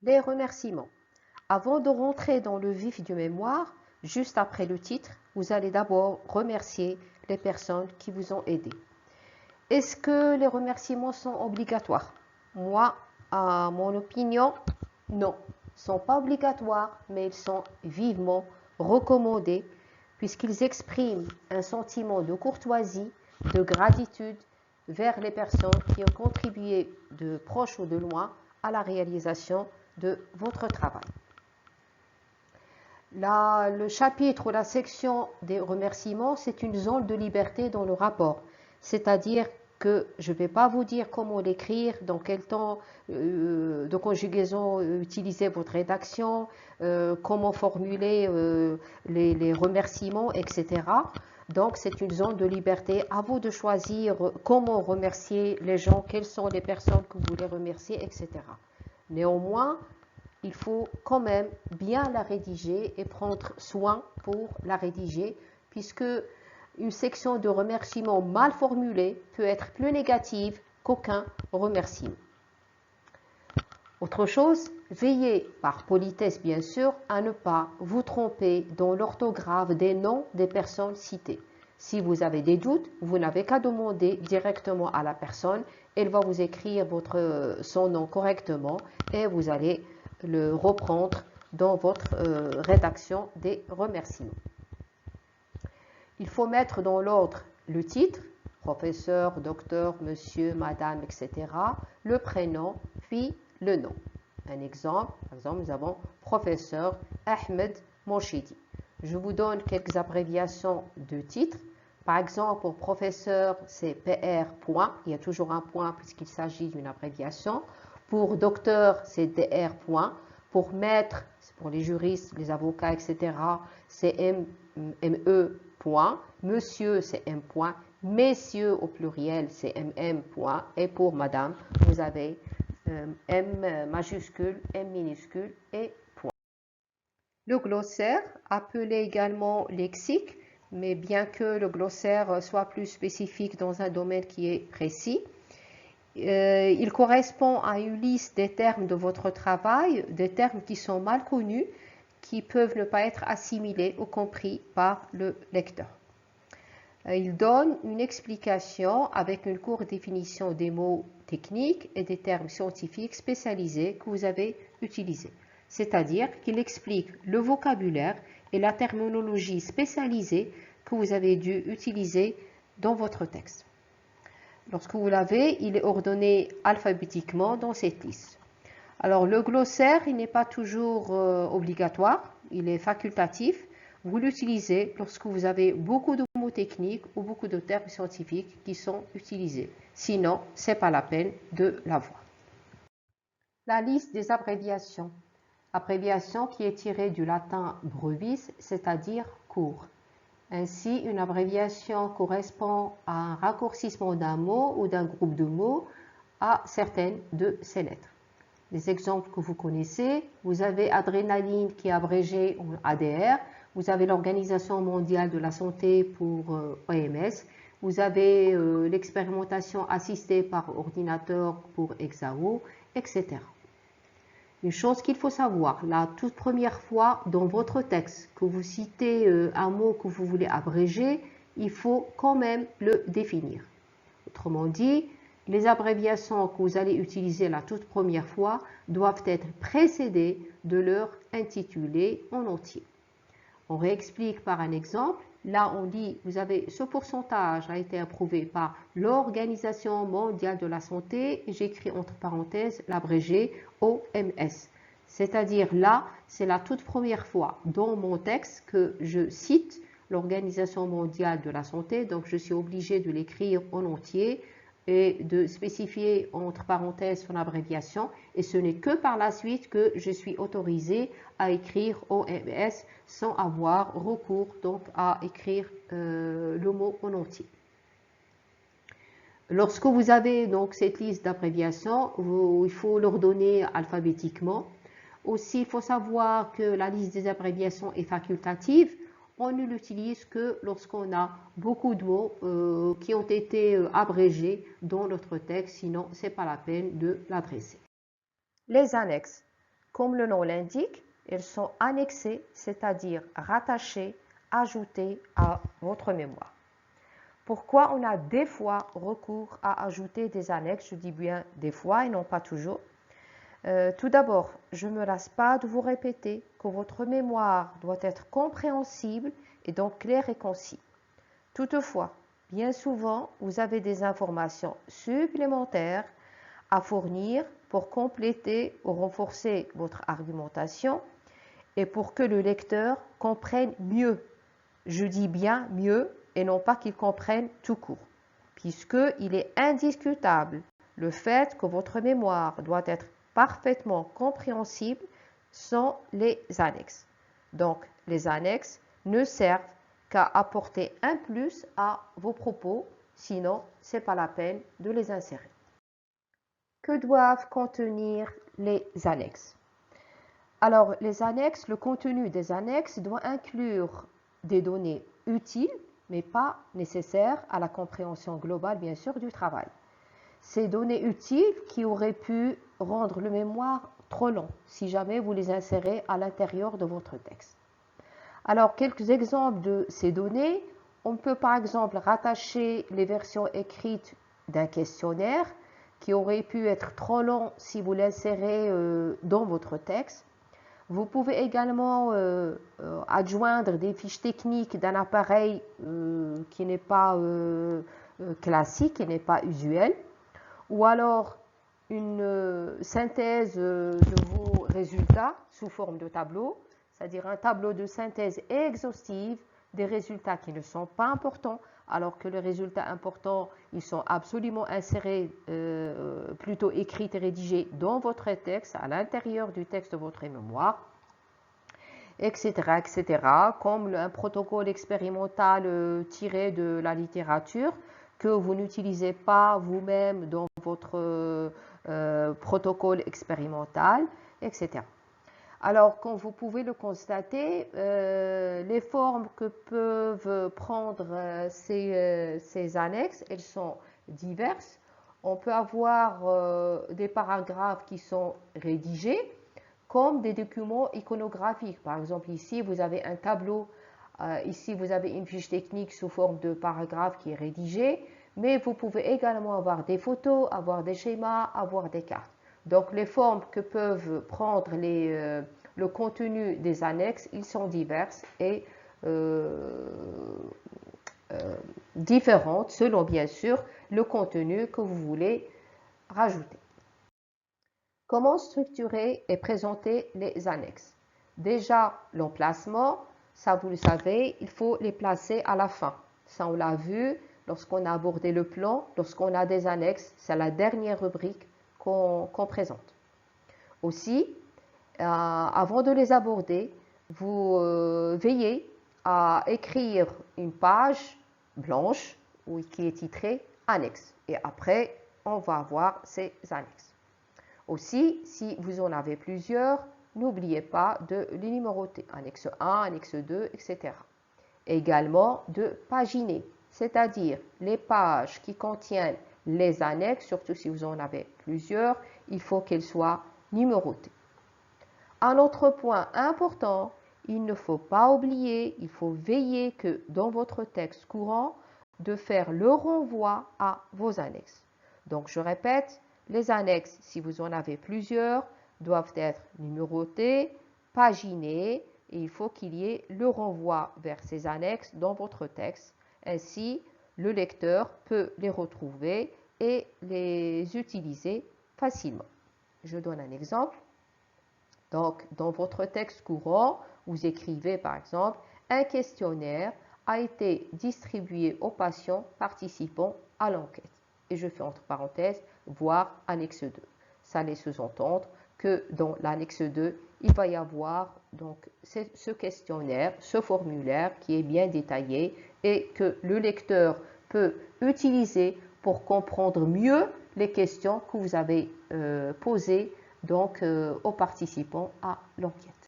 Les remerciements. Avant de rentrer dans le vif du mémoire, juste après le titre, vous allez d'abord remercier les personnes qui vous ont aidé. Est-ce que les remerciements sont obligatoires? Moi, à mon opinion, non. Ils ne sont pas obligatoires, mais ils sont vivement recommandés puisqu'ils expriment un sentiment de courtoisie, de gratitude vers les personnes qui ont contribué de proche ou de loin à la réalisation de votre travail. Là, le chapitre ou la section des remerciements, c'est une zone de liberté dans le rapport. C'est-à-dire que je ne vais pas vous dire comment l'écrire, dans quel temps de conjugaison utiliser votre rédaction, comment formuler les remerciements, etc. Donc, c'est une zone de liberté. À vous de choisir comment remercier les gens, quelles sont les personnes que vous voulez remercier, etc. Néanmoins, il faut quand même bien la rédiger et prendre soin pour la rédiger, puisque une section de remerciements mal formulée peut être plus négative qu'aucun remerciement. Autre chose, veillez, par politesse bien sûr, à ne pas vous tromper dans l'orthographe des noms des personnes citées. Si vous avez des doutes, vous n'avez qu'à demander directement à la personne. Elle va vous écrire son nom correctement et vous allez le reprendre dans votre rédaction des remerciements. Il faut mettre dans l'ordre le titre, professeur, docteur, monsieur, madame, etc., le prénom, puis le nom. Un exemple, par exemple, nous avons professeur Ahmed Monchidi. Je vous donne quelques abréviations de titre. Par exemple, pour professeur, c'est PR point. Il y a toujours un point puisqu'il s'agit d'une abréviation. Pour docteur, c'est DR point. Pour maître, c'est pour les juristes, les avocats, etc., c'est ME point. Monsieur, c'est M point. Messieurs au pluriel, c'est MM point. Et pour madame, vous avez M majuscule, M minuscule et point. Le glossaire, appelé également lexique, mais bien que le glossaire soit plus spécifique dans un domaine qui est précis, il correspond à une liste des termes de votre travail, des termes qui sont mal connus, qui peuvent ne pas être assimilés ou compris par le lecteur. Il donne une explication avec une courte définition des mots techniques et des termes scientifiques spécialisés que vous avez utilisés. C'est-à-dire qu'il explique le vocabulaire et la terminologie spécialisée que vous avez dû utiliser dans votre texte. Lorsque vous l'avez, il est ordonné alphabétiquement dans cette liste. Alors, le glossaire, il n'est pas toujours obligatoire, il est facultatif. Vous l'utilisez lorsque vous avez beaucoup de mots techniques ou beaucoup de termes scientifiques qui sont utilisés. Sinon, ce n'est pas la peine de l'avoir. La liste des abréviations. Abréviation qui est tirée du latin brevis, c'est-à-dire court. Ainsi, une abréviation correspond à un raccourcissement d'un mot ou d'un groupe de mots à certaines de ces lettres. Les exemples que vous connaissez, vous avez adrénaline qui est abrégé en ADR, vous avez l'Organisation mondiale de la santé pour OMS, vous avez l'expérimentation assistée par ordinateur pour EXAO, etc. Une chose qu'il faut savoir, la toute première fois dans votre texte que vous citez un mot que vous voulez abréger, il faut quand même le définir. Autrement dit, les abréviations que vous allez utiliser la toute première fois doivent être précédées de leur intitulé en entier. On réexplique par un exemple. Là, on dit, vous avez ce pourcentage a été approuvé par l'Organisation mondiale de la santé. J'écris entre parenthèses l'abrégé OMS. C'est-à-dire là, c'est la toute première fois dans mon texte que je cite l'Organisation mondiale de la santé. Donc, je suis obligée de l'écrire en entier et de spécifier entre parenthèses son abréviation, et ce n'est que par la suite que je suis autorisée à écrire OMS sans avoir recours donc à écrire le mot en entier. Lorsque vous avez donc cette liste d'abréviations, il faut l'ordonner alphabétiquement. Aussi, il faut savoir que la liste des abréviations est facultative. On ne l'utilise que lorsqu'on a beaucoup de mots qui ont été abrégés dans notre texte, sinon ce n'est pas la peine de l'adresser. Les annexes. Comme le nom l'indique, elles sont annexées, c'est-à-dire rattachées, ajoutées à votre mémoire. Pourquoi on a des fois recours à ajouter des annexes? Je dis bien des fois et non pas toujours. Tout d'abord, je ne me lasse pas de vous répéter que votre mémoire doit être compréhensible et donc claire et concis. Toutefois, bien souvent, vous avez des informations supplémentaires à fournir pour compléter ou renforcer votre argumentation et pour que le lecteur comprenne mieux. Je dis bien mieux et non pas qu'il comprenne tout court, puisqu'il est indiscutable le fait que votre mémoire doit être parfaitement compréhensible sans les annexes. Donc, les annexes ne servent qu'à apporter un plus à vos propos, sinon, ce n'est pas la peine de les insérer. Que doivent contenir les annexes? Alors, les annexes, le contenu des annexes doit inclure des données utiles, mais pas nécessaires à la compréhension globale, bien sûr, du travail. Ces données utiles qui auraient pu rendre le mémoire trop long, si jamais vous les insérez à l'intérieur de votre texte. Alors, quelques exemples de ces données. On peut par exemple rattacher les versions écrites d'un questionnaire qui aurait pu être trop long si vous l'insérez dans votre texte. Vous pouvez également adjoindre des fiches techniques d'un appareil qui n'est pas classique, qui n'est pas usuel, ou alors une synthèse de vos résultats sous forme de tableau, c'est-à-dire un tableau de synthèse exhaustive des résultats qui ne sont pas importants, alors que les résultats importants, ils sont absolument insérés, plutôt écrits et rédigés dans votre texte, à l'intérieur du texte de votre mémoire, etc., etc., comme un protocole expérimental tiré de la littérature que vous n'utilisez pas vous-même dans votre protocole expérimental, etc. Alors, comme vous pouvez le constater, les formes que peuvent prendre ces annexes, elles sont diverses. On peut avoir des paragraphes qui sont rédigés comme des documents iconographiques. Par exemple, ici, vous avez un tableau, ici, vous avez une fiche technique sous forme de paragraphe qui est rédigée, mais vous pouvez également avoir des photos, avoir des schémas, avoir des cartes. Donc, les formes que peuvent prendre le contenu des annexes, ils sont diverses et différentes selon, bien sûr, le contenu que vous voulez rajouter. Comment structurer et présenter les annexes? Déjà, l'emplacement, ça vous le savez, il faut les placer à la fin. Ça, on l'a vu lorsqu'on a abordé le plan, lorsqu'on a des annexes, c'est la dernière rubrique qu'on présente. Aussi, avant de les aborder, vous veillez à écrire une page blanche qui est titrée annexe. Et après, on va avoir ces annexes. Aussi, si vous en avez plusieurs, n'oubliez pas de les numéroter. Annexe 1, annexe 2, etc. Également de paginer, c'est-à-dire les pages qui contiennent les annexes, surtout si vous en avez plusieurs, il faut qu'elles soient numérotées. Un autre point important, il ne faut pas oublier, il faut veiller que dans votre texte courant, de faire le renvoi à vos annexes. Donc, je répète, les annexes, si vous en avez plusieurs, doivent être numérotées, paginées, et il faut qu'il y ait le renvoi vers ces annexes dans votre texte. Ainsi, le lecteur peut les retrouver et les utiliser facilement. Je donne un exemple. Donc, dans votre texte courant, vous écrivez par exemple « Un questionnaire a été distribué aux patients participant à l'enquête ». Et je fais entre parenthèses « voir annexe 2 ». Ça laisse sous-entendre que dans l'annexe 2, il va y avoir donc ce questionnaire, ce formulaire qui est bien détaillé et que le lecteur peut utiliser pour comprendre mieux les questions que vous avez posées donc aux participants à l'enquête.